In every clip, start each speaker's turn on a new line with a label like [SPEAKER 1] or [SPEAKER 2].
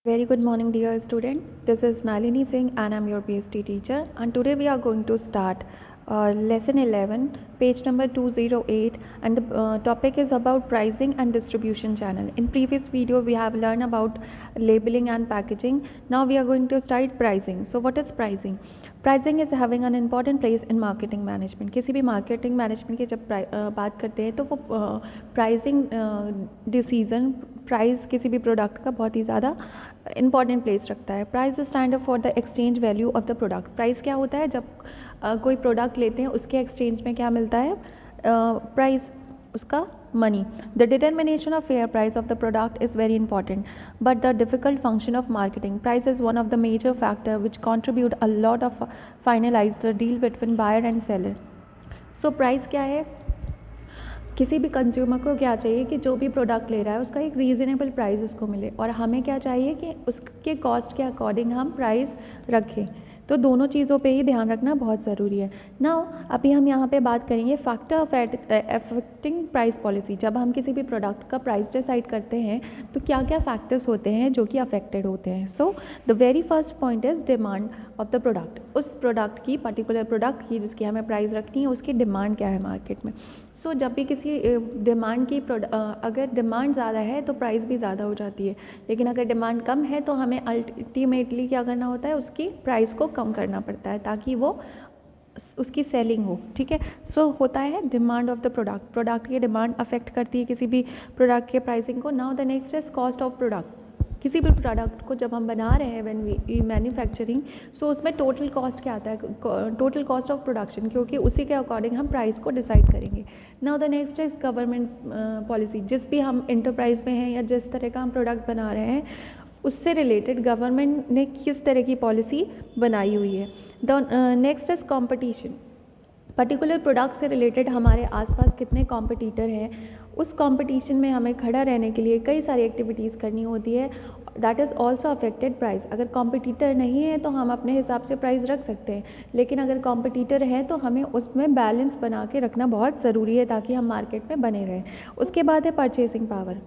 [SPEAKER 1] Very good morning, dear student. This is Nalini Singh, and I'm your PhD teacher. And today we are going to start lesson 11, page number 208, and the topic is about pricing and distribution channel. In previous video, we have learned about labeling and packaging. Now we are going to start pricing. So, what is pricing? Pricing is having an important place in marketing management. किसी भी marketing management की जब बात करते हैं तो वो pricing decision price किसी भी प्रोडक्ट का बहुत ही ज़्यादा इंपॉर्टेंट प्लेस रखता है. Price stand for the exchange value of the product. Price क्या होता है? जब कोई प्रोडक्ट लेते हैं उसके एक्सचेंज में क्या मिलता है? प्राइस, उसका money. The determination of fair price of the product is very important, but the difficult function of marketing. Price is one of the major factor which contribute a lot of finalize the deal between buyer and seller. So price क्या है? किसी भी consumer को क्या चाहिए कि जो भी प्रोडक्ट ले रहा है उसका एक रीज़नेबल प्राइस उसको मिले, और हमें क्या चाहिए कि उसके कॉस्ट के अकॉर्डिंग हम प्राइस रखें. तो दोनों चीज़ों पे ही ध्यान रखना बहुत ज़रूरी है. नाउ अभी हम यहाँ पे बात करेंगे factor of affecting price policy. जब हम किसी भी प्रोडक्ट का प्राइस डिसाइड करते हैं तो क्या क्या फैक्टर्स होते हैं जो कि अफेक्टेड होते हैं. सो the very first point is demand of the product. उस प्रोडक्ट की, पर्टिकुलर प्रोडक्ट की जिसकी हमें प्राइस रखनी है, उसकी डिमांड क्या है मार्केट में. सो जब भी किसी डिमांड की अगर डिमांड ज़्यादा है तो प्राइस भी ज़्यादा हो जाती है, लेकिन अगर डिमांड कम है तो हमें अल्टीमेटली क्या करना होता है? उसकी प्राइस को कम करना पड़ता है ताकि वो उसकी सेलिंग हो. ठीक है. सो होता है demand of the product. Product की डिमांड अफेक्ट करती है किसी भी प्रोडक्ट के प्राइसिंग को. Now the next is cost of product. किसी भी प्रोडक्ट को जब हम बना रहे हैं व्हेन वी मैन्युफैक्चरिंग, सो उसमें टोटल कॉस्ट क्या आता है? टोटल कॉस्ट ऑफ प्रोडक्शन, क्योंकि उसी के अकॉर्डिंग हम प्राइस को डिसाइड करेंगे. Now the next is government policy. जिस भी हम इंटरप्राइज में हैं या जिस तरह का हम प्रोडक्ट बना रहे हैं उससे रिलेटेड गवर्नमेंट ने किस तरह की पॉलिसी बनाई हुई है. The next is competition. Particular product से रिलेटेड हमारे आसपास कितने कॉम्पिटिटर हैं, उस कंपटीशन में हमें खड़ा रहने के लिए कई सारी एक्टिविटीज़ करनी होती है. That is also affected price. अगर कॉम्पिटिटर नहीं है तो हम अपने हिसाब से प्राइस रख सकते हैं, लेकिन अगर कॉम्पिटिटर है तो हमें उसमें बैलेंस बना के रखना बहुत ज़रूरी है ताकि हम मार्केट में बने रहें. उसके बाद है परचेसिंग पावर.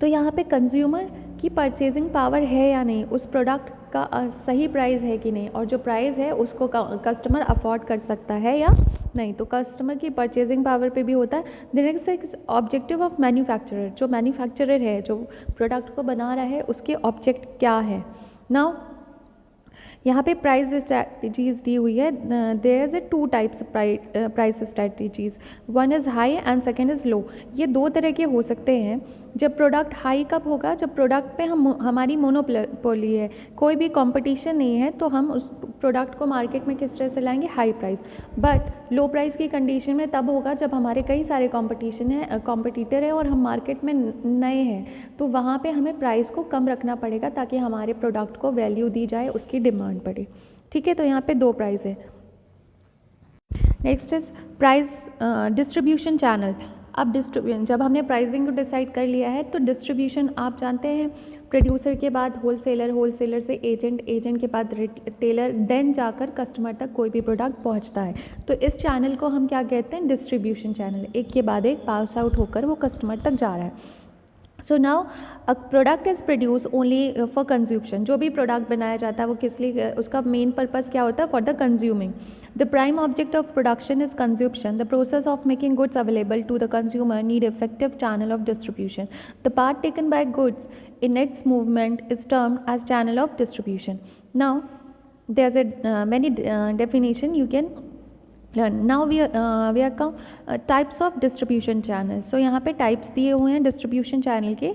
[SPEAKER 1] तो यहाँ पे कंज्यूमर की परचेजिंग पावर है या नहीं, उस प्रोडक्ट का सही प्राइस है कि नहीं, और जो प्राइस है उसको कस्टमर अफोर्ड कर सकता है या नहीं. तो कस्टमर की परचेजिंग पावर पे भी होता है. The next objective of manufacturer. जो मैन्युफैक्चरर है, जो प्रोडक्ट को बना रहा है, उसके ऑब्जेक्ट क्या है. नाउ यहाँ पे प्राइस स्ट्रैटेजीज दी हुई है. There is a two types price strategies. One is high and second is low. ये दो तरह के हो सकते हैं. जब प्रोडक्ट हाई कब होगा? जब प्रोडक्ट पे हमारी मोनोपोली है, कोई भी कंपटीशन नहीं है, तो हम उस प्रोडक्ट को मार्केट में किस तरह से लाएंगे? High price. But low price की कंडीशन में तब होगा जब हमारे कई सारे कॉम्पिटिटर है और हम मार्केट में नए हैं, तो वहाँ पे हमें प्राइस को कम रखना पड़ेगा ताकि हमारे प्रोडक्ट को वैल्यू दी जाए, उसकी डिमांड बढ़े. ठीक है. तो यहाँ पे दो प्राइस है. Next is price distribution channel. अब जब हमने प्राइसिंग को डिसाइड कर लिया है तो डिस्ट्रीब्यूशन आप जानते हैं, प्रोड्यूसर के बाद होलसेलर, होलसेलर से एजेंट, एजेंट के बाद रिटेलर, देन जाकर कस्टमर तक कोई भी प्रोडक्ट पहुंचता है. तो इस चैनल को हम क्या कहते हैं? Distribution channel. एक के बाद एक पास आउट होकर वो कस्टमर तक जा रहा है. So now a product is produce only for consumption. जो भी प्रोडक्ट बनाया जाता है वो किस लिए, उसका मेन पर्पज़ क्या होता है? For the consuming. The prime object of production is consumption. The process of making goods available to the consumer need effective channel of distribution. The part taken by goods in its movement is termed as channel of distribution. Now, there's a many definition you can learn. Now we are types of distribution channel. So यहाँ पे types दिए हुए हैं distribution channel के.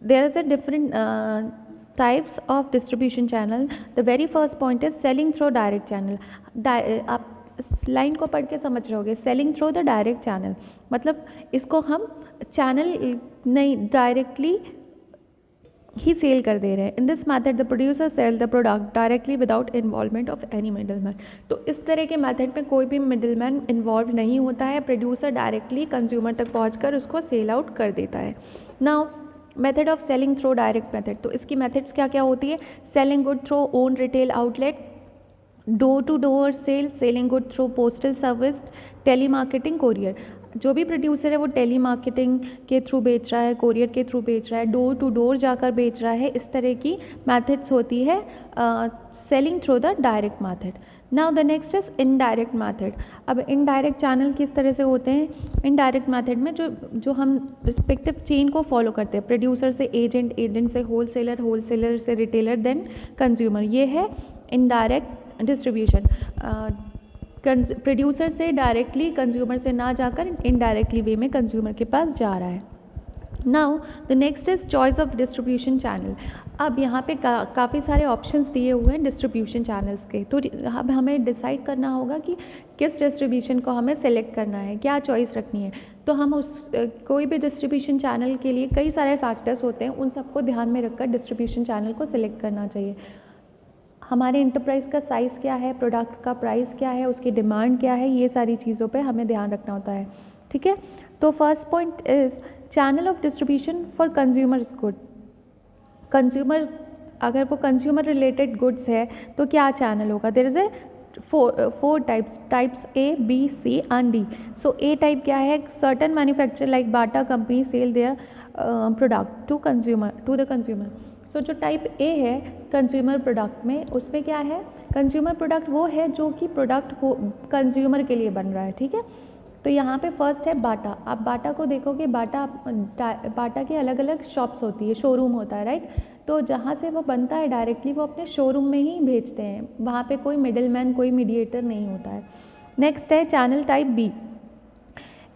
[SPEAKER 1] There is a different types of distribution channel. The very first point is selling through direct channel. आप line को पढ़ के समझ रहे होगे. Selling through the direct channel मतलब इसको हम चैनल नहीं, डायरेक्टली ही सेल कर दे रहे हैं. In this method the producer sell the product directly without involvement of any middleman. तो इस तरह के मेथड में कोई भी मिडलमैन इन्वॉल्व नहीं होता है. प्रोड्यूसर डायरेक्टली कंज्यूमर तक पहुंचकर उसको सेल आउट कर देता है. Now method of selling through direct method. तो इसकी मेथड्स क्या क्या होती है? Selling good through own retail outlet, door to door sale, selling good through postal service, telemarketing, courier. जो भी प्रोड्यूसर है वो टेली मार्केटिंग के थ्रू बेच रहा है, कोरियर के थ्रू बेच रहा है, डोर टू डोर जाकर बेच रहा है, इस तरह की मैथड्स होती है selling through the direct method. Now the next is indirect method. अब इनडायरेक्ट चैनल किस तरह से होते हैं? इनडायरेक्ट मैथड में जो हम रिस्पेक्टिव चेन को फॉलो करते हैं, प्रोड्यूसर से एजेंट, एजेंट से होलसेलर, होलसेलर से रिटेलर, देन कंज्यूमर, ये है इनडायरेक्ट डिस्ट्रीब्यूशन। प्रोड्यूसर से डायरेक्टली कंज्यूमर से ना जाकर इनडायरेक्टली वे में कंज्यूमर के पास जा रहा है। Now the next is choice of distribution channel. अब यहाँ पे काफ़ी सारे ऑप्शंस दिए हुए हैं डिस्ट्रीब्यूशन चैनल्स के, तो अब हमें डिसाइड करना होगा कि किस डिस्ट्रीब्यूशन को हमें सेलेक्ट करना है, क्या चॉइस रखनी है। तो हम कोई भी डिस्ट्रीब्यूशन चैनल के लिए कई सारे फैक्टर्स होते हैं, उन सबको ध्यान में रखकर डिस्ट्रीब्यूशन चैनल को सिलेक्ट करना चाहिए। हमारे इंटरप्राइज का साइज़ क्या है, प्रोडक्ट का प्राइस क्या है, उसकी डिमांड क्या है, ये सारी चीज़ों पे हमें ध्यान रखना होता है। ठीक है, तो first point is channel of distribution for consumers good. Consumer, अगर वो कंज्यूमर रिलेटेड गुड्स है तो क्या चैनल होगा? There is a four types A, B, C and D। So A type क्या है? Certain manufacturer like Bata company sell their product to the consumer. So जो type A है consumer product में, उसमें क्या है? कंज्यूमर प्रोडक्ट वो है जो कि प्रोडक्ट कंज्यूमर के लिए बन रहा है। ठीक है, तो यहाँ पे फर्स्ट है बाटा। आप बाटा को देखोगे, बाटा के अलग अलग शॉप्स होती है, शोरूम होता है, राइट। तो जहाँ से वो बनता है डायरेक्टली वो अपने शोरूम में ही भेजते हैं, वहाँ पे कोई मिडिल मैन, कोई मीडिएटर नहीं होता है। नेक्स्ट है channel type B.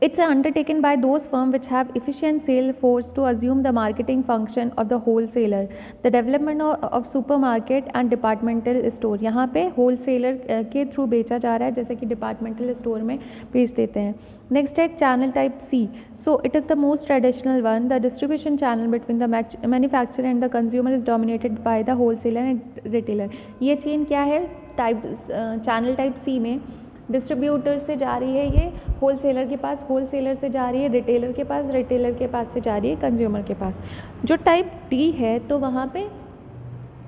[SPEAKER 1] It's undertaken by those firms which have efficient sales force to assume the marketing function of the wholesaler, the development of supermarket and departmental store। यहाँ पे wholesaler के through बेचा जा रहा है, जैसे कि departmental store में बेच देते हैं। नेक्स्ट है channel type C। So it is the most traditional one. The distribution channel between the manufacturer and the consumer is dominated by the wholesaler and retailer। ये चेन क्या है? चैनल टाइप C में distributor से जा रही है, ये wholesaler के पास, होलसेलर से जा रही है रिटेलर के पास, रिटेलर के पास से जा रही है कंज्यूमर के पास। जो टाइप डी है तो वहाँ पे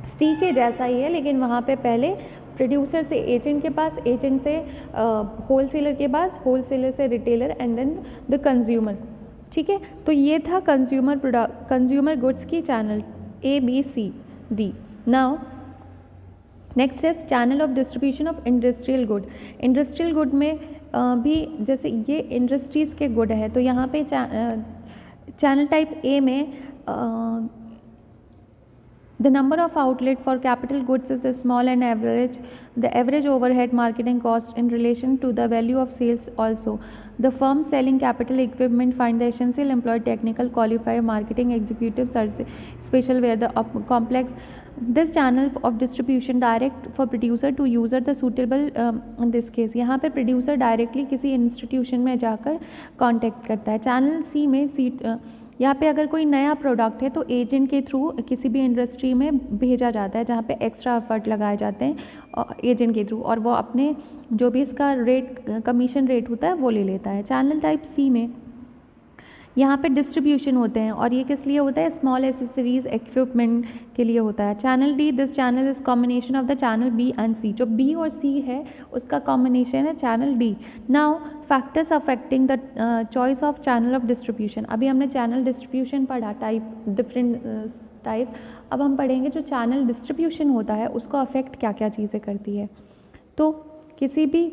[SPEAKER 1] सी के जैसा ही है, लेकिन वहाँ पे पहले प्रोड्यूसर से एजेंट के पास, एजेंट से होलसेलर के पास, होलसेलर से retailer and then the consumer. ठीक है, तो ये था कंज्यूमर गुड्स की channel A, B, C, D। Now next is channel of distribution of industrial good. Industrial good में भी जैसे ये इंडस्ट्रीज़ के गुड है, तो यहाँ पे चैनल टाइप ए में the number of outlet for capital goods is small and average. The average overhead marketing cost in relation to the value of sales also. The firms selling capital equipment find the essential employ technical qualified marketing executives are special where the complex. This channel of distribution direct for producer to user the suitable in this case। यहाँ पे producer directly किसी institution में जाकर contact करता है। Channel सी में यहाँ पे अगर कोई नया प्रोडक्ट है तो एजेंट के थ्रू किसी भी इंडस्ट्री में भेजा जाता है, जहाँ पे एक्स्ट्रा एफर्ट लगाए जाते हैं एजेंट के थ्रू, और वो अपने जो भी इसका रेट, कमीशन रेट होता है वो ले लेता है। चैनल टाइप सी में यहाँ पे डिस्ट्रीब्यूशन होते हैं, और ये किस लिए होता है? स्मॉल एसेसरीज इक्विपमेंट के लिए होता है। Channel D, this channel is combination of the channel B and C. जो बी और सी है उसका कॉम्बिनेशन है channel D. Now factors affecting the choice of channel of distribution. अभी हमने चैनल डिस्ट्रीब्यूशन पढ़ा, डिफरेंट टाइप। अब हम पढ़ेंगे जो चैनल डिस्ट्रीब्यूशन होता है उसको अफेक्ट क्या क्या चीज़ें करती है। तो किसी भी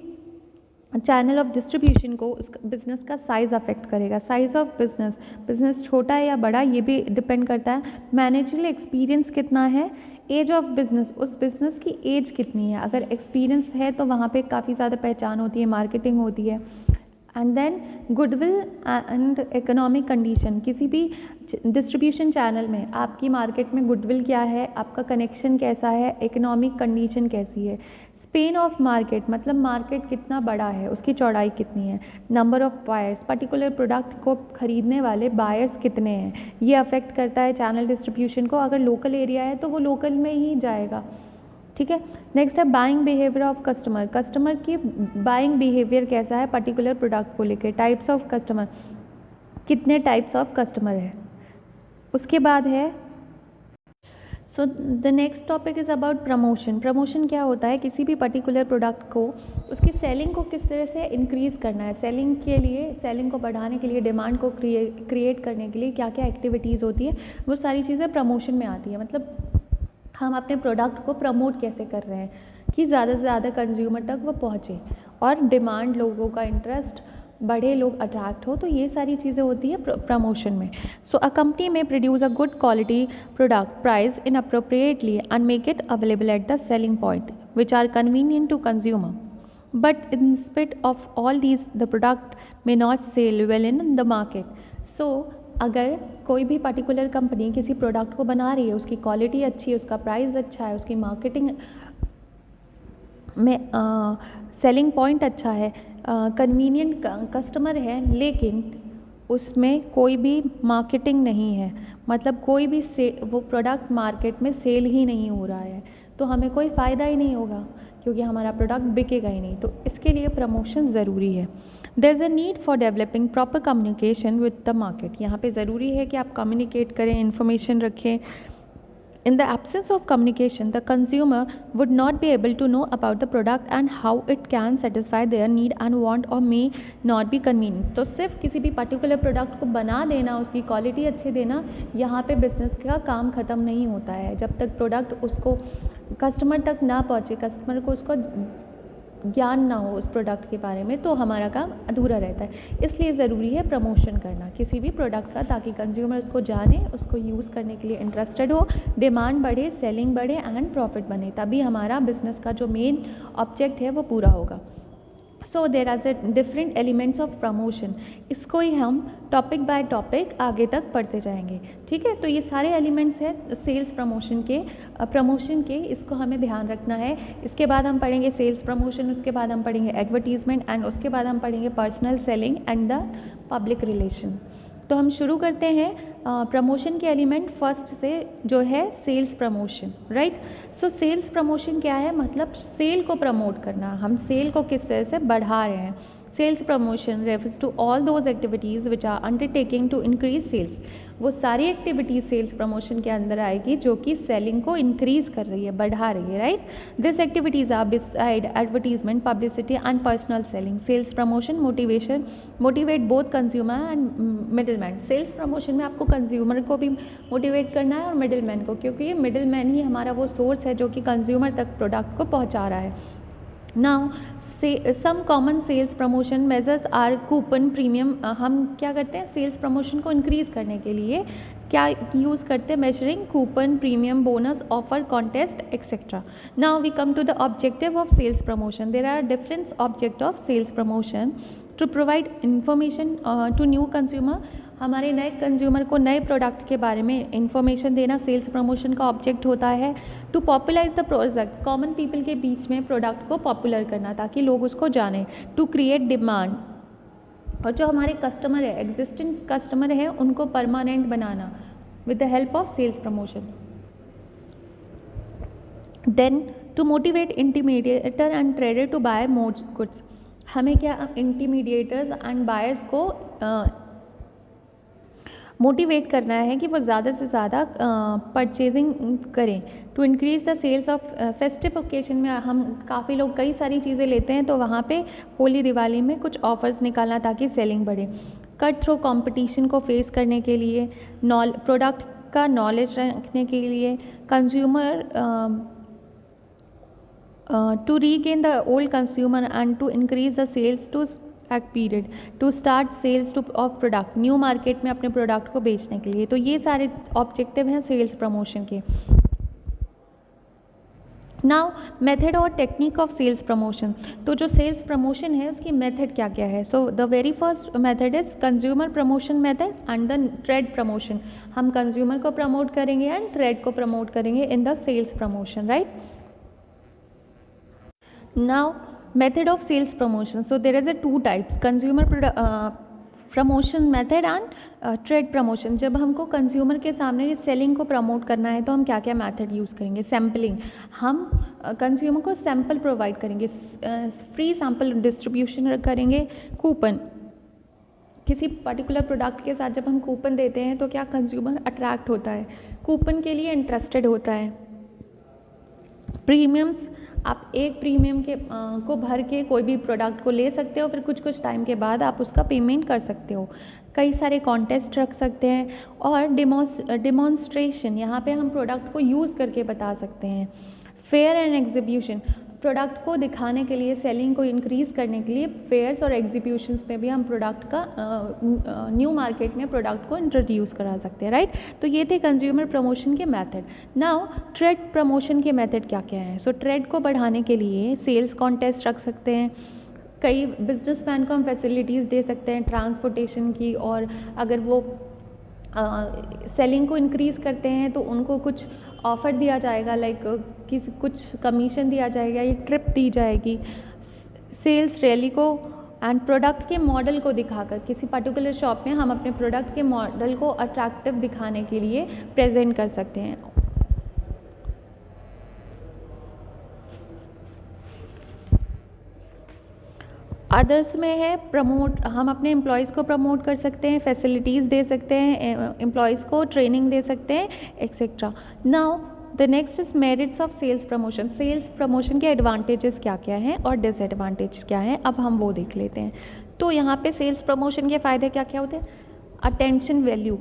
[SPEAKER 1] चैनल ऑफ डिस्ट्रीब्यूशन को उसका बिजनेस का साइज़ अफेक्ट करेगा। साइज़ ऑफ बिजनेस छोटा है या बड़ा ये भी डिपेंड करता है। मैनेजरियल एक्सपीरियंस कितना है, एज ऑफ बिजनेस, उस बिजनेस की एज कितनी है। अगर एक्सपीरियंस है तो वहाँ पे काफ़ी ज़्यादा पहचान होती है, मार्केटिंग होती है। And then goodwill and economic condition. किसी भी डिस्ट्रीब्यूशन चैनल में आपकी मार्केट में गुडविल क्या है, आपका कनेक्शन कैसा है, इकोनॉमिक कंडीशन कैसी है। स्पेन ऑफ मार्केट मतलब मार्केट कितना बड़ा है, उसकी चौड़ाई कितनी है। Number of buyers, particular product को खरीदने वाले बायर्स कितने हैं, ये अफेक्ट करता है चैनल डिस्ट्रीब्यूशन को। अगर लोकल एरिया है तो वो लोकल में ही जाएगा। ठीक है, नेक्स्ट है buying behaviour of customer. Customer की बाइंग बिहेवियर कैसा है पर्टिकुलर प्रोडक्ट को लेकर। टाइप्स ऑफ कस्टमर, कितने टाइप्स ऑफ कस्टमर है। उसके बाद है so the next topic is about promotion. Promotion क्या होता है? किसी भी पर्टिकुलर प्रोडक्ट को उसकी सेलिंग को किस तरह से इंक्रीज़ करना है, सेलिंग के लिए, सेलिंग को बढ़ाने के लिए, डिमांड को क्रिएट करने के लिए क्या क्या एक्टिविटीज़ होती है, वो सारी चीज़ें प्रमोशन में आती है। मतलब हम अपने प्रोडक्ट को प्रमोट कैसे कर रहे हैं कि ज़्यादा से ज़्यादा कंज्यूमर तक वो पहुँचे और डिमांड, लोगों का इंटरेस्ट बढ़े, लोग अट्रैक्ट हो, तो ये सारी चीज़ें होती है प्रमोशन में। So a company may produce a good quality product, price in appropriately and make it available at the selling point which are convenient to consumer, but in spite of all these the product may not sell well in the market. So अगर कोई भी particular company किसी product को बना रही है, उसकी quality अच्छी है, उसका प्राइस अच्छा है, उसकी मार्केटिंग में सेलिंग पॉइंट अच्छा है, कन्वीनियंट कस्टमर है, लेकिन उसमें कोई भी मार्केटिंग नहीं है, मतलब कोई भी वो प्रोडक्ट मार्केट में सेल ही नहीं हो रहा है, तो हमें कोई फ़ायदा ही नहीं होगा क्योंकि हमारा प्रोडक्ट बिकेगा ही नहीं। तो इसके लिए प्रमोशन ज़रूरी है। There is a need for developing proper communication with the market. यहाँ पे ज़रूरी है कि आप कम्युनिकेट करें, इन्फॉर्मेशन रखें। In the absence of communication, the consumer would not be able to know about the product and how it can satisfy their need and want or may not be convenient. तो सिर्फ किसी भी particular product को बना देना, उसकी quality अच्छी देना, यहाँ पे बिजनेस का काम ख़त्म नहीं होता है। जब तक प्रोडक्ट उसको कस्टमर तक ना पहुँचे, कस्टमर को उसको ज्ञान ना हो उस प्रोडक्ट के बारे में, तो हमारा काम अधूरा रहता है। इसलिए ज़रूरी है प्रमोशन करना किसी भी प्रोडक्ट का, ताकि कंज्यूमर उसको जाने, उसको यूज़ करने के लिए इंटरेस्टेड हो, डिमांड बढ़े, सेलिंग बढ़े एंड प्रॉफिट बने, तभी हमारा बिजनेस का जो मेन ऑब्जेक्ट है वो पूरा होगा। So there are different elements of promotion. इसको ही हम टॉपिक बाय टॉपिक आगे तक पढ़ते जाएंगे, ठीक है। तो ये सारे एलिमेंट्स हैं सेल्स प्रमोशन के, इसको हमें ध्यान रखना है। इसके बाद हम पढ़ेंगे सेल्स प्रमोशन, उसके बाद हम पढ़ेंगे एडवर्टीजमेंट एंड उसके बाद हम पढ़ेंगे personal selling and the public relation. तो हम शुरू करते हैं प्रमोशन के एलिमेंट फर्स्ट से, जो है sales promotion, right. So sales promotion क्या है, मतलब सेल को प्रमोट करना, हम सेल को किस तरह से बढ़ा रहे हैं। Sales promotion refers to all those activities which are undertaking to increase sales. वो सारी एक्टिविटीज़ सेल्स प्रमोशन के अंदर आएगी जो कि सेलिंग को इंक्रीज़ कर रही है, बढ़ा रही है, right. This activities are beside advertisement, publicity and personal selling. Sales promotion motivate both consumer and middleman. Sales promotion में आपको कंज्यूमर को भी मोटिवेट करना है और मिडिलमैन को, क्योंकि ये मिडिलमैन ही हमारा वो सोर्स है जो कि कंज्यूमर तक प्रोडक्ट को पहुंचा रहा है। Now some common sales promotion measures are coupon premium. हम क्या करते हैं सेल्स प्रमोशन को इंक्रीज़ करने के लिए, क्या यूज़ करते हैं, measuring coupon, premium, bonus, offer, contest etcetera. Now we come to the objective of sales promotion. There are different object of sales promotion. To provide information to new consumer, हमारे नए consumer को नए product के बारे में information देना sales promotion का object होता है। To popularise the product, common people के बीच में प्रोडक्ट को पॉपुलर करना ताकि लोग उसको जानें। टू क्रिएट डिमांड, और जो हमारे कस्टमर है, एग्जिस्टिंग कस्टमर है, उनको परमानेंट बनाना with the help of sales promotion. Then to motivate intermediator and trader to buy more goods, हमें क्या इंटीमीडिएटर्स एंड बायर्स को मोटिवेट करना है कि वो ज़्यादा से ज़्यादा परचेजिंग करें। To increase the sales of festive occasion में हम काफ़ी लोग कई सारी चीज़ें लेते हैं, तो वहाँ पे होली दिवाली में कुछ ऑफर्स निकालना ताकि सेलिंग बढ़े। कट थ्रू कंपटीशन को फेस करने के लिए, प्रोडक्ट का नॉलेज रखने के लिए, consumer to regain the old consumer and to increase the sales to period, to start sales to of product, new market में अपने प्रोडक्ट को बेचने के लिए। तो ये सारे ऑब्जेक्टिव हैं सेल्स प्रमोशन के। नाउ मेथड और टेक्निक ऑफ सेल्स प्रमोशन, तो जो सेल्स प्रमोशन है उसकी मेथड क्या क्या है। So the very first method is consumer promotion method and the trade promotion. हम कंज्यूमर को प्रमोट करेंगे एंड ट्रेड को प्रमोट करेंगे in the sales promotion, right. Now method of sales promotion, so there is a two types, consumer promotion method and trade promotion. जब हमको consumer के सामने सेलिंग को प्रमोट करना है तो हम क्या क्या मेथड यूज़ करेंगे। सैम्पलिंग, हम कंज्यूमर को सैम्पल प्रोवाइड करेंगे, फ्री सैम्पल डिस्ट्रीब्यूशन करेंगे। कूपन, किसी पर्टिकुलर प्रोडक्ट के साथ जब हम कूपन देते हैं तो क्या कंज्यूमर अट्रैक्ट होता है, कूपन के लिए इंटरेस्टेड होता है। प्रीमियम्स आप एक प्रीमियम के को भर के कोई भी प्रोडक्ट को ले सकते हो, फिर कुछ टाइम के बाद आप उसका पेमेंट कर सकते हो। कई सारे कॉन्टेस्ट रख सकते हैं और डिमॉन्स्ट्रेशन, यहाँ पे हम प्रोडक्ट को यूज़ करके बता सकते हैं। फेयर एंड एग्जीबिशन, प्रोडक्ट को दिखाने के लिए, सेलिंग को इंक्रीज़ करने के लिए फेयर्स और एग्जीबिशंस में भी हम प्रोडक्ट का न्यू मार्केट में प्रोडक्ट को इंट्रोड्यूस करा सकते हैं, राइट। तो ये थे कंज्यूमर प्रमोशन के मेथड। नाउ ट्रेड प्रमोशन के मेथड क्या क्या हैं। सो ट्रेड को बढ़ाने के लिए सेल्स कॉन्टेस्ट रख सकते हैं, कई बिजनेसमैन को हम फैसिलिटीज़ दे सकते हैं ट्रांसपोर्टेशन की, और अगर वो सेलिंग को इंक्रीज़ करते हैं तो उनको कुछ ऑफ़र दिया जाएगा, लाइक किसी कुछ कमीशन दिया जाएगा या ट्रिप दी जाएगी। सेल्स रैली को एंड प्रोडक्ट के मॉडल को दिखाकर किसी पर्टिकुलर शॉप में हम अपने प्रोडक्ट के मॉडल को अट्रैक्टिव दिखाने के लिए प्रेजेंट कर सकते हैं। अदर्स में है प्रमोट, हम अपने एम्प्लॉयज़ को प्रमोट कर सकते हैं, फैसिलिटीज़ दे सकते हैं एम्प्लॉयज़ को, ट्रेनिंग दे सकते हैं, etcetera. Now the next is merits of sales promotion. Sales promotion के एडवांटेजेस क्या क्या हैं और डिसएडवांटेज क्या हैं, अब हम वो देख लेते हैं। तो यहाँ पे सेल्स प्रमोशन के फ़ायदे क्या क्या होते हैं। अटेंशन वैल्यू,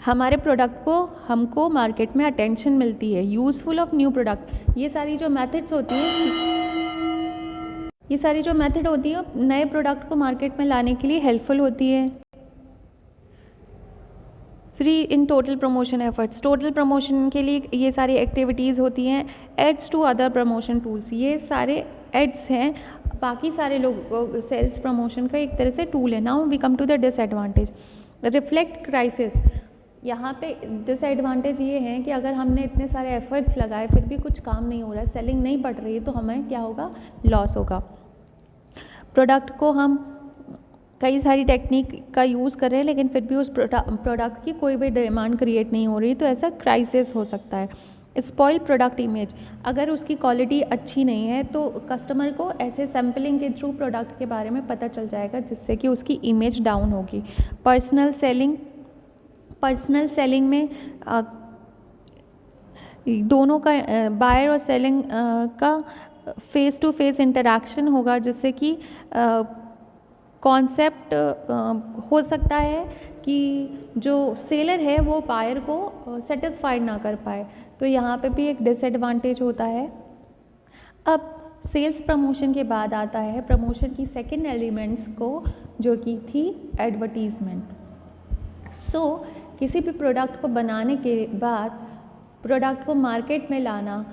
[SPEAKER 1] हमारे प्रोडक्ट को हमको मार्केट में अटेंशन मिलती है। यूज़फुल ऑफ न्यू प्रोडक्ट, ये सारी जो मेथड होती है नए प्रोडक्ट को मार्केट में लाने के लिए हेल्पफुल होती है। 3 in total promotion efforts, total promotion के लिए ये सारी एक्टिविटीज़ होती हैं। Aids to other promotion tools, ये सारे एड्स हैं बाकी सारे लोगों को सेल्स प्रमोशन का एक तरह से टूल है। Now we come to the disadvantage. Reflect crisis, यहाँ पे डिसएडवांटेज ये है कि अगर हमने इतने सारे एफर्ट्स लगाए फिर भी कुछ काम नहीं हो रहा है, सेलिंग नहीं बढ़ रही है, तो हमें क्या होगा, लॉस होगा। प्रोडक्ट को हम कई सारी टेक्निक का यूज़ कर रहे हैं लेकिन फिर भी उस प्रोडक्ट की कोई भी डिमांड क्रिएट नहीं हो रही, तो ऐसा क्राइसिस हो सकता है। स्पॉइल प्रोडक्ट इमेज, अगर उसकी क्वालिटी अच्छी नहीं है तो कस्टमर को ऐसे सैम्पलिंग के थ्रू प्रोडक्ट के बारे में पता चल जाएगा जिससे कि उसकी इमेज डाउन होगी। पर्सनल सेलिंग में दोनों का बायर और सेलिंग का फेस टू फेस इंटरेक्शन होगा, जिससे कि कॉन्सेप्ट हो सकता है कि जो सेलर है वो बायर को सेटिस्फाइड ना कर पाए, तो यहाँ पे भी एक डिसएडवांटेज होता है। अब सेल्स प्रमोशन के बाद आता है प्रमोशन की सेकंड एलिमेंट्स को, जो कि थी एडवर्टीज़मेंट। सो किसी भी प्रोडक्ट को बनाने के बाद प्रोडक्ट को मार्केट में लाना,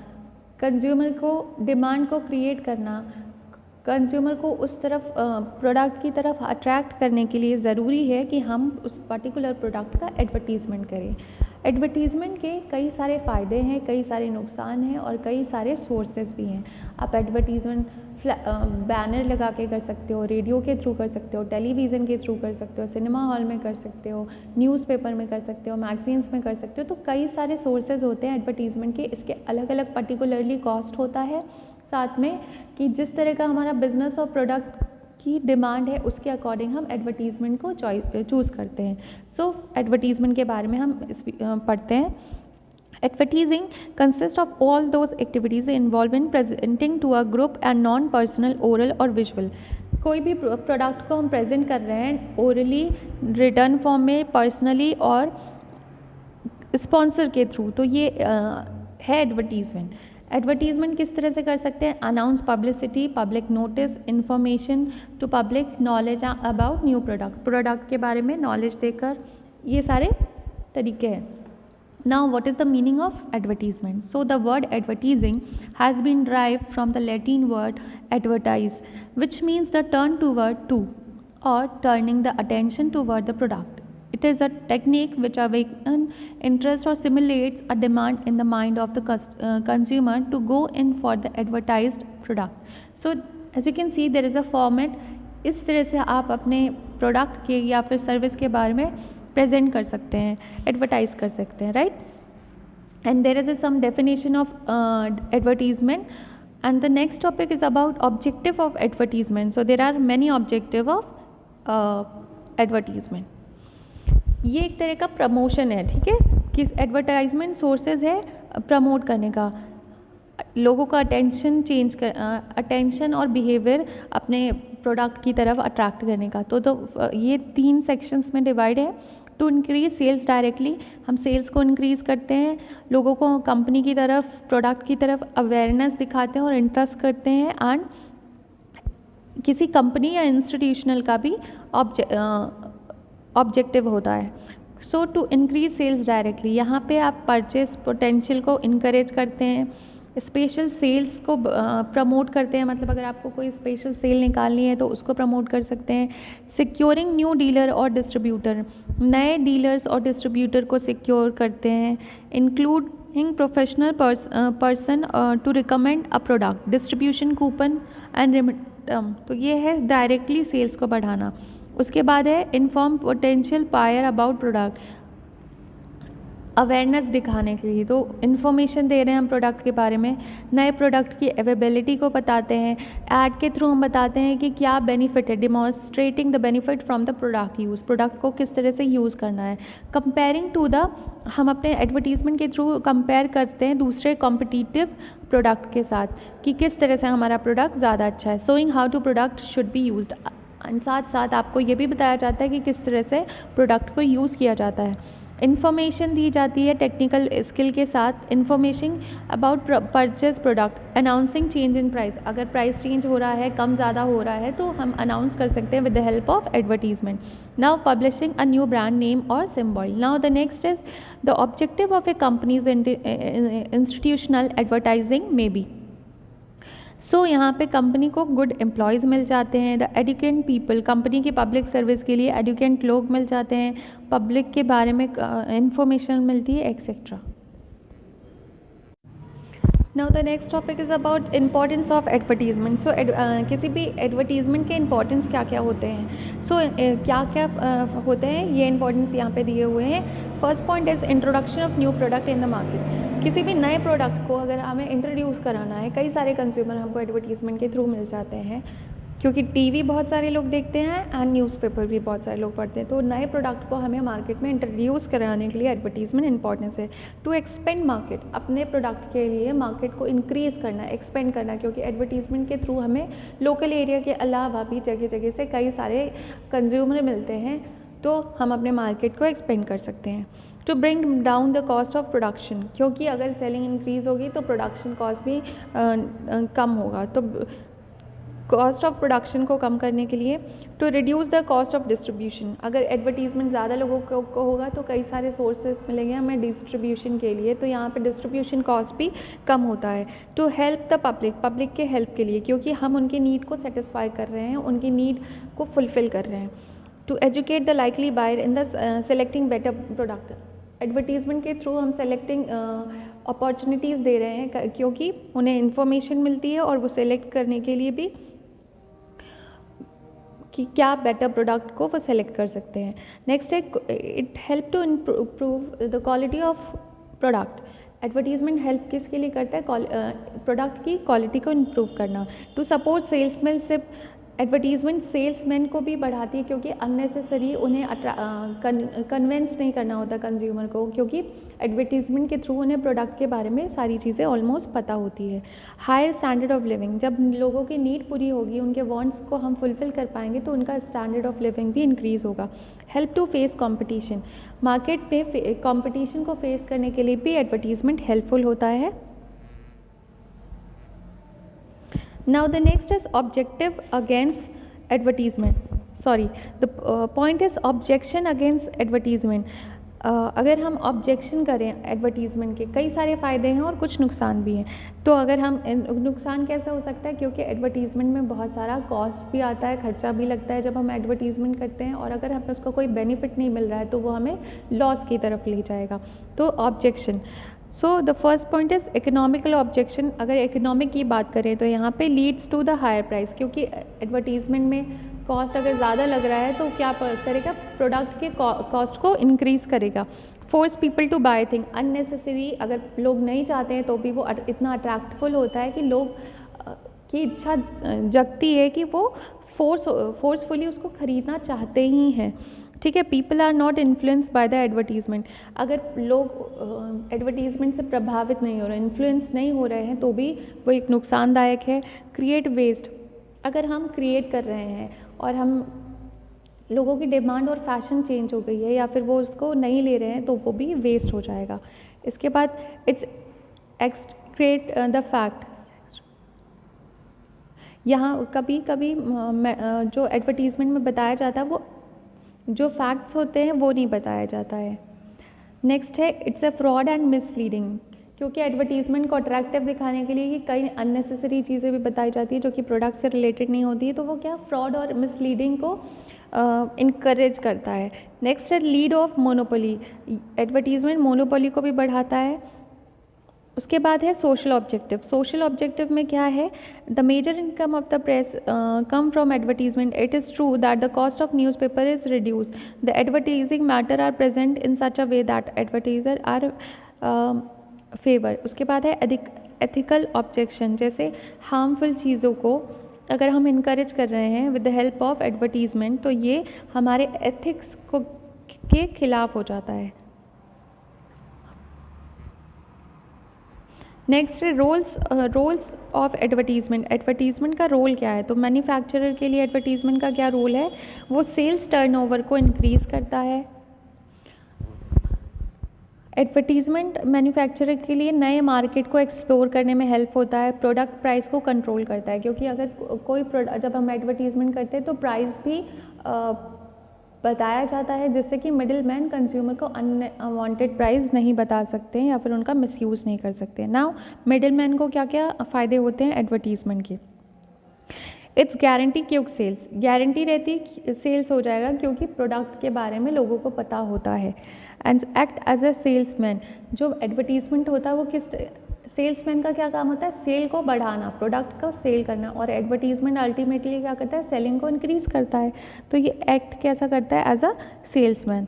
[SPEAKER 1] कंज्यूमर को डिमांड को क्रिएट करना, कंज्यूमर को उस तरफ प्रोडक्ट की तरफ अट्रैक्ट करने के लिए ज़रूरी है कि हम उस पर्टिकुलर प्रोडक्ट का एडवर्टीज़मेंट करें। एडवर्टीज़मेंट के कई सारे फ़ायदे हैं, कई सारे नुकसान हैं और कई सारे सोर्सेज भी हैं। आप एडवर्टीज़मेंट बैनर लगा के कर सकते हो, रेडियो के थ्रू कर सकते हो, टेलीविज़न के थ्रू कर सकते हो, सिनेमा हॉल में कर सकते हो, न्यूज़पेपर में कर सकते हो, मैगजीन्स में कर सकते हो। तो कई सारे सोर्सेज होते हैं एडवर्टीज़मेंट के, इसके अलग अलग पर्टिकुलरली कॉस्ट होता है, साथ में कि जिस तरह का हमारा बिजनेस और प्रोडक्ट की डिमांड है उसके अकॉर्डिंग हम एडवर्टीज़मेंट को चूज़ करते हैं। सो एडवर्टीज़मेंट के बारे में हम पढ़ते हैं। Advertising consists of all those activities involved in presenting to a group and non-personal, oral और visual। कोई भी प्रोडक्ट को हम प्रेजेंट कर रहे हैं ओरली, रिटर्न फॉर्म में, पर्सनली और स्पॉन्सर के थ्रू, तो ये है एडवर्टीज़मेंट। एडवर्टीज़मेंट किस तरह से कर सकते हैं, announce publicity, public notice, information to public, knowledge about new product के बारे में नॉलेज देकर, ये सारे तरीके हैं। Now what is the meaning of advertisement? So the word advertising has been derived from the Latin word advertise, which means the turn toward to, or turning the attention toward the product. It is a technique which awakens interest or simulates a demand in the mind of the consumer to go in for the advertised product. So as you can see there is a format, इस तरह से आप अपने product के या फिर service के बारे में प्रेजेंट कर सकते हैं, एडवर्टाइज कर सकते हैं, right. And there is some definition of advertisement and the next topic is about objective of advertisement. So there are many objective of advertisement. ये एक तरह का प्रमोशन है, ठीक है, कि एडवर्टाइजमेंट सोर्सेज है प्रमोट करने का। लोगों का अटेंशन और बिहेवियर अपने प्रोडक्ट की तरफ अट्रैक्ट करने का। तो ये 3 सेक्शंस में डिवाइड है। टू इंक्रीज सेल्स डायरेक्टली, हम सेल्स को इंक्रीज़ करते हैं, लोगों को कंपनी की तरफ, प्रोडक्ट की तरफ अवेयरनेस दिखाते हैं और इंटरेस्ट करते हैं, एंड किसी कंपनी या इंस्टीट्यूशनल का भी ऑब्जेक्टिव होता है। सो टू इंक्रीज सेल्स डायरेक्टली, यहाँ पे आप परचेज पोटेंशियल को इनकरेज करते हैं, स्पेशल सेल्स को प्रमोट करते हैं, मतलब अगर आपको कोई स्पेशल सेल निकालनी है तो उसको प्रमोट कर सकते हैं। सिक्योरिंग न्यू डीलर और डिस्ट्रीब्यूटर, नए डीलर्स और डिस्ट्रीब्यूटर को सिक्योर करते हैं। Including professional person to recommend a product, distribution coupon and रिमिटम, तो ये है डायरेक्टली सेल्स को बढ़ाना। उसके बाद है inform potential buyer about product, awareness दिखाने के लिए, तो इन्फॉर्मेशन दे रहे हैं हम प्रोडक्ट के बारे में, नए प्रोडक्ट की अवेलेबिलिटी को बताते हैं, ऐड के थ्रू हम बताते हैं कि क्या बेनिफिट है, demonstrating the benefit from the product use, product को किस तरह से यूज़ करना है। कंपेयरिंग टू द, हम अपने एडवर्टीजमेंट के थ्रू कंपेयर करते हैं दूसरे कॉम्पिटिटिव प्रोडक्ट के साथ कि किस तरह से हमारा प्रोडक्ट ज़्यादा अच्छा है। Showing how to product should be used, साथ साथ आपको ये भी बताया जाता है कि किस तरह से प्रोडक्ट को यूज़ किया जाता है। इन्फॉर्मेशन दी जाती है टेक्निकल स्किल के साथ, information about purchase product, announcing change in price, अगर प्राइस चेंज हो रहा है, कम ज़्यादा हो रहा है, तो हम अनाउंस कर सकते हैं with the help of advertisement. Now publishing a new brand name और symbol. Now the next is the objective of a company's institutional advertising may be. So यहाँ पे कंपनी को गुड एम्प्लॉयज़ मिल जाते हैं, द एडुकेट पीपल, कंपनी की public service के लिए एडुकेट लोग मिल जाते हैं, पब्लिक के बारे में इंफॉर्मेशन मिलती है, etcetera. Now the next topic is about importance of advertisement. So किसी भी एडवर्टीजमेंट के इंपॉर्टेंस क्या क्या होते हैं, सो क्या क्या होते हैं, ये इंपॉर्टेंस यहाँ पे दिए हुए हैं। First point is introduction of new product in the market, किसी भी नए प्रोडक्ट को अगर हमें इंट्रोड्यूस कराना है, कई सारे कंज्यूमर हमको एडवर्टीजमेंट के थ्रू मिल जाते हैं, क्योंकि टीवी बहुत सारे लोग देखते हैं एंड न्यूज़पेपर भी बहुत सारे लोग पढ़ते हैं, तो नए प्रोडक्ट को हमें मार्केट में इंट्रोड्यूस कराने के लिए एडवर्टीजमेंट इंपॉर्टेंस है। टू एक्सपेंड मार्केट, अपने प्रोडक्ट के लिए मार्केट को इंक्रीज़ करना, एक्सपेंड करना, क्योंकि एडवर्टीजमेंट के थ्रू हमें लोकल एरिया के अलावा भी जगह जगह से कई सारे कंज्यूमर मिलते हैं, तो हम अपने मार्केट को एक्सपेंड कर सकते हैं। To bring down the cost of production, क्योंकि अगर सेलिंग इंक्रीज़ होगी तो प्रोडक्शन कॉस्ट भी कम होगा, तो कॉस्ट ऑफ प्रोडक्शन को कम करने के लिए। To reduce the cost of distribution, अगर एडवर्टीजमेंट ज़्यादा लोगों को होगा तो कई सारे सोर्सेज मिलेंगे हमें डिस्ट्रीब्यूशन के लिए, तो यहाँ पे डिस्ट्रीब्यूशन कॉस्ट भी कम होता है। टू हेल्प द पब्लिक के हेल्प के लिए, क्योंकि हम उनकी नीड को सेटिस्फाई कर रहे हैं, उनकी नीड को फुलफ़िल कर रहे हैं। To educate the likely buyer in the selecting better product, advertisement के थ्रू हम सेलेक्टिंग अपॉर्चुनिटीज़ दे रहे हैं, क्योंकि उन्हें इन्फॉर्मेशन मिलती है और वो सेलेक्ट करने के लिए भी कि क्या बेटर प्रोडक्ट को वो सेलेक्ट कर सकते हैं। नेक्स्ट है it help to improve the quality of product, advertisement help किसके लिए करता है, प्रोडक्ट की क्वालिटी को इम्प्रूव करना। To support salesmanship, advertisement salesman को भी बढ़ाती है, क्योंकि अननेसेसरी उन्हें कन्वेंस नहीं करना होता कंज्यूमर को, क्योंकि एडवर्टीजमेंट के थ्रू उन्हें प्रोडक्ट के बारे में सारी चीज़ें ऑलमोस्ट पता होती है। हायर स्टैंडर्ड ऑफ लिविंग, जब लोगों की नीड पूरी होगी, उनके वांट्स को हम फुलफ़िल कर पाएंगे तो उनका स्टैंडर्ड ऑफ लिविंग भी इंक्रीज़ होगा। Help to face competition, market में कंपटीशन को फेस करने के लिए भी एडवर्टीजमेंट हेल्पफुल होता है। Now the next is objective against advertisement. Sorry, the point is objection against advertisement. अगर हम ऑब्जेक्शन करें एडवर्टीज़मेंट के, कई सारे फ़ायदे हैं और कुछ नुकसान भी हैं। तो अगर हम नुकसान कैसे हो सकता है, क्योंकि एडवर्टीज़मेंट में बहुत सारा कॉस्ट भी आता है, खर्चा भी लगता है जब हम एडवर्टीज़मेंट करते हैं, और अगर हमें उसका कोई बेनिफिट नहीं मिल रहा है तो वो हमें लॉस की तरफ ले जाएगा। तो objection, so the first point is economical objection. अगर इकोनॉमिक की बात करें तो यहाँ पे leads to the higher price, क्योंकि एडवर्टीज़मेंट में कॉस्ट अगर ज़्यादा लग रहा है तो क्या करेगा, प्रोडक्ट के कॉस्ट को इंक्रीज़ करेगा। Force people to buy thing, unnecessary अगर लोग नहीं चाहते हैं तो भी वो इतना अट्रैक्टफुल होता है कि लोग की इच्छा जगती है कि वो फोर्सफुली उसको ख़रीदना चाहते ही हैं। ठीक है, people are not influence by the advertisement. अगर लोग एडवर्टीजमेंट से प्रभावित नहीं हो रहे, इन्फ्लुएंस नहीं हो रहे हैं, तो भी वो एक नुकसानदायक है। क्रिएट वेस्ट, अगर हम क्रिएट कर रहे हैं और हम लोगों की डिमांड और फैशन चेंज हो गई है या फिर वो उसको नहीं ले रहे हैं, तो वो भी वेस्ट हो जाएगा। इसके बाद इट्स एक्सक्रेट द फैक्ट, यहाँ कभी कभी जो एडवर्टीजमेंट में बताया जाता है वो जो फैक्ट्स होते हैं वो नहीं बताया जाता है। नेक्स्ट है it's a fraud and misleading, क्योंकि एडवर्टीजमेंट को अट्रैक्टिव दिखाने के लिए ये कई अननेसेसरी चीज़ें भी बताई जाती है जो कि प्रोडक्ट से रिलेटेड नहीं होती है, तो वो क्या फ्रॉड और मिसलीडिंग को इनकरेज करता है। नेक्स्ट है lead of monopoly, advertisement monopoly को भी बढ़ाता है। उसके बाद है सोशल ऑब्जेक्टिव, सोशल ऑब्जेक्टिव में क्या है, the major income of the press come from advertisement, it is true that the cost of newspaper is reduce, the advertising matter are present in such a way that advertiser are favour. उसके बाद है ethical objection, जैसे harmful चीज़ों को अगर हम encourage कर रहे हैं with the help of advertisement, तो ये हमारे एथिक्स को के खिलाफ हो जाता है। नेक्स्ट है रोल्स ऑफ एडवर्टीजमेंट, एडवर्टीजमेंट का रोल क्या है, तो मैन्युफैक्चरर के लिए एडवर्टीजमेंट का क्या रोल है, वो सेल्स टर्नओवर को इंक्रीज करता है। एडवर्टीजमेंट मैन्युफैक्चरर के लिए नए मार्केट को एक्सप्लोर करने में हेल्प होता है, प्रोडक्ट प्राइस को कंट्रोल करता है, क्योंकि अगर कोई प्रोडक्ट जब हम एडवर्टीजमेंट करते हैं तो प्राइस भी बताया जाता है, जिससे कि मिडिल मैन कंज्यूमर को अनवांटेड प्राइस नहीं बता सकते हैं या फिर उनका मिसयूज़ नहीं कर सकते। नाउ मिडिल मैन को क्या क्या फ़ायदे होते हैं एडवर्टीजमेंट के। इट्स गारंटी क्यों सेल्स, गारंटी रहती सेल्स हो जाएगा क्योंकि प्रोडक्ट के बारे में लोगों को पता होता है। And act as a salesman, जो एडवर्टीजमेंट होता है वो किस सेल्समैन का क्या काम होता है, सेल को बढ़ाना, प्रोडक्ट को सेल करना, और एडवर्टीजमेंट अल्टीमेटली क्या करता है, सेलिंग को इंक्रीज करता है। तो ये एक्ट कैसा करता है, as a salesman.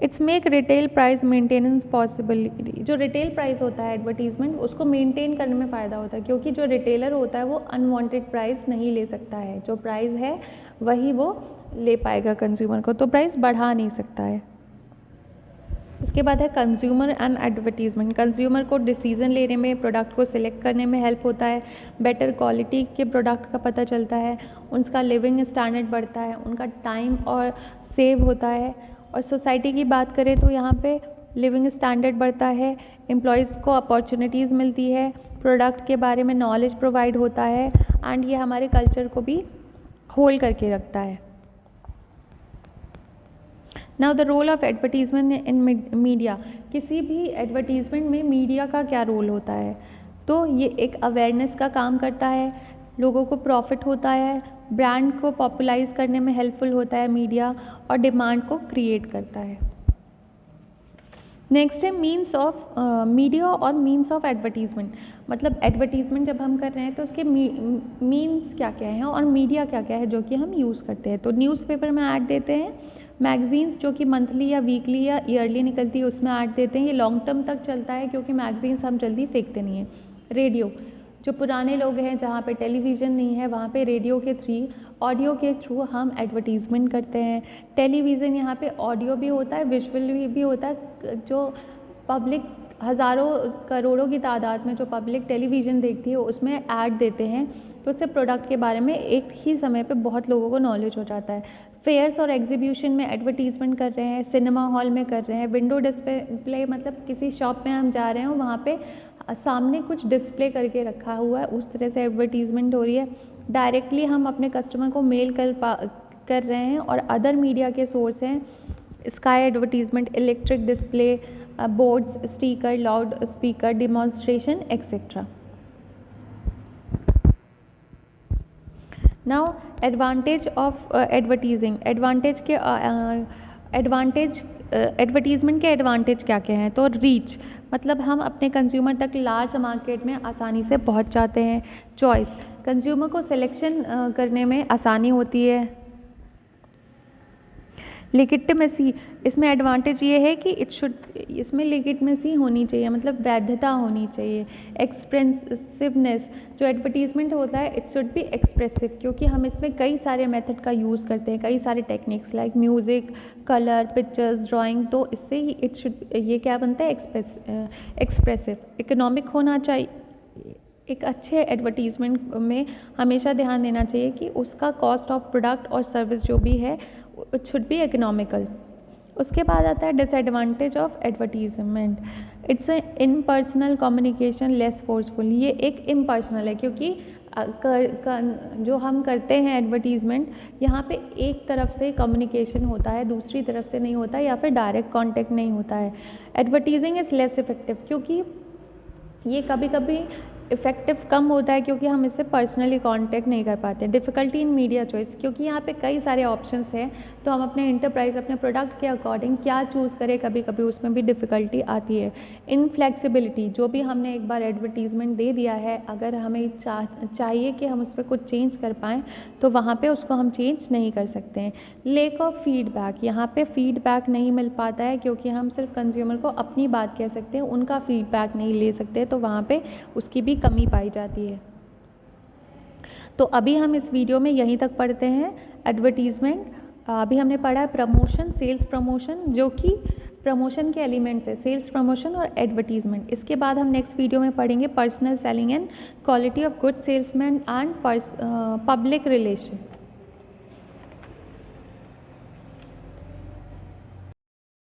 [SPEAKER 1] It's make retail price maintenance possible, जो रिटेल प्राइस होता है एडवर्टीजमेंट उसको मेंटेन करने में फ़ायदा होता है, क्योंकि जो रिटेलर होता है वो अनवांटेड प्राइस नहीं ले सकता है, जो प्राइस है वही वो ले पाएगा कंज्यूमर को, तो प्राइस बढ़ा नहीं सकता है। उसके बाद है कंज्यूमर एंड एडवर्टीजमेंट, कंज्यूमर को डिसीजन लेने में, प्रोडक्ट को सिलेक्ट करने में हेल्प होता है, बेटर क्वालिटी के प्रोडक्ट का पता चलता है, उनका लिविंग स्टैंडर्ड बढ़ता है, उनका टाइम और सेव होता है। और सोसाइटी की बात करें तो यहाँ पे लिविंग स्टैंडर्ड बढ़ता है, एम्प्लॉयज़ को अपॉर्चुनिटीज़ मिलती है, प्रोडक्ट के बारे में नॉलेज प्रोवाइड होता है, एंड ये हमारे कल्चर को भी होल्ड करके रखता है। Now the role of advertisement in media, किसी भी एडवर्टीजमेंट में मीडिया का क्या रोल होता है, तो ये एक अवेयरनेस का काम करता है, लोगों को प्रॉफिट होता है, ब्रांड को पॉपुलराइज करने में हेल्पफुल होता है मीडिया, और डिमांड को क्रिएट करता है। नेक्स्ट है मीन्स ऑफ मीडिया और मीन्स ऑफ एडवर्टीजमेंट, मतलब एडवर्टीजमेंट जब हम कर रहे हैं तो उसके मीन्स क्या क्या हैं और मीडिया क्या क्या है जो कि हम यूज़ करते हैं। तो न्यूज़पेपर में ऐड देते हैं, मैगजीन्स जो कि मंथली या वीकली या ईयरली निकलती है उसमें ऐड देते हैं, ये लॉन्ग टर्म तक चलता है क्योंकि मैगजीन्स हम जल्दी फेंकते नहीं हैं। रेडियो, जो पुराने लोग हैं जहाँ पे टेलीविज़न नहीं है वहाँ पे रेडियो के ऑडियो के थ्रू हम एडवर्टीजमेंट करते हैं। टेलीविज़न यहाँ पे ऑडियो भी होता है, विजुअल भी होता है, जो पब्लिक हज़ारों करोड़ों की तादाद में जो पब्लिक टेलीविज़न देखती है उसमें ऐड देते हैं, तो उससे प्रोडक्ट के बारे में एक ही समय पे बहुत लोगों को नॉलेज हो जाता है। फेयर्स और एग्जीबिशन में एडवर्टीजमेंट कर रहे हैं, सिनेमा हॉल में कर रहे हैं, विंडो डिस्प्ले मतलब किसी शॉप में हम जा रहे हो वहाँ पे सामने कुछ डिस्प्ले करके रखा हुआ है, उस तरह से एडवर्टीजमेंट हो रही है। डायरेक्टली हम अपने कस्टमर को मेल कर रहे हैं, और अदर मीडिया के सोर्स हैं sky advertisement, electric display boards, sticker, loud speaker, demonstration etcetera. Now advantage of advertising, advertisement के एडवांटेज क्या क्या हैं, तो रीच, मतलब हम अपने कंज्यूमर तक लार्ज मार्केट में आसानी से पहुंच जाते हैं। चॉइस, कंज्यूमर को सिलेक्शन करने में आसानी होती है। लेजिटिमेसी, इसमें एडवांटेज ये है कि इसमें लेजिटिमेसी होनी चाहिए, मतलब वैधता होनी चाहिए। एक्सप्रेसिवनेस, जो एडवर्टीजमेंट होता है इट शुड बी एक्सप्रेसिव, क्योंकि हम इसमें कई सारे मेथड का यूज़ करते हैं, कई सारे techniques like music, colour, pictures, drawing, तो इससे ही ये क्या बनता है, एक्सप्रेसिव। इकोनॉमिक होना चाहिए, एक अच्छे एडवर्टीजमेंट में हमेशा ध्यान देना चाहिए कि उसका कॉस्ट ऑफ प्रोडक्ट और सर्विस जो भी है इट शुड बी इकोनॉमिकल। उसके बाद आता है disadvantage of advertisement, it's a impersonal communication, less forceful. ये एक इम्पर्सनल है क्योंकि जो हम करते हैं एडवर्टीजमेंट, यहाँ पे एक तरफ से कम्युनिकेशन होता है, दूसरी तरफ से नहीं होता, या फिर डायरेक्ट कांटेक्ट नहीं होता है। एडवर्टीजिंग इज़ लेस इफेक्टिव, क्योंकि ये कभी कभी इफेक्टिव कम होता है क्योंकि हम इससे पर्सनली कांटेक्ट नहीं कर पाते। डिफ़िकल्टी इन मीडिया चॉइस, क्योंकि यहाँ पे कई सारे ऑप्शंस हैं, तो हम अपने इंटरप्राइज, अपने प्रोडक्ट के अकॉर्डिंग क्या चूज़ करें, कभी कभी उसमें भी डिफ़िकल्टी आती है। इनफ्लेक्सिबिलिटी, जो भी हमने एक बार एडवर्टीजमेंट दे दिया है, अगर हमें चाहिए कि हम उस पर कुछ चेंज कर पाएँ तो वहाँ पे उसको हम चेंज नहीं कर सकते हैं। लेक ऑफ फीडबैक, यहाँ पे फीडबैक नहीं मिल पाता है क्योंकि हम सिर्फ कंज्यूमर को अपनी बात कह सकते हैं, उनका फीडबैक नहीं ले सकते, तो वहाँ पे उसकी भी कमी पाई जाती है। तो अभी हम इस वीडियो में यहीं तक पढ़ते हैं एडवर्टीजमेंट। अभी हमने पढ़ा है प्रमोशन, सेल्स प्रमोशन, जो कि प्रमोशन के एलिमेंट्स है, सेल्स प्रमोशन और एडवर्टीजमेंट। इसके बाद हम नेक्स्ट वीडियो में पढ़ेंगे personal selling and quality of good salesman and public relation.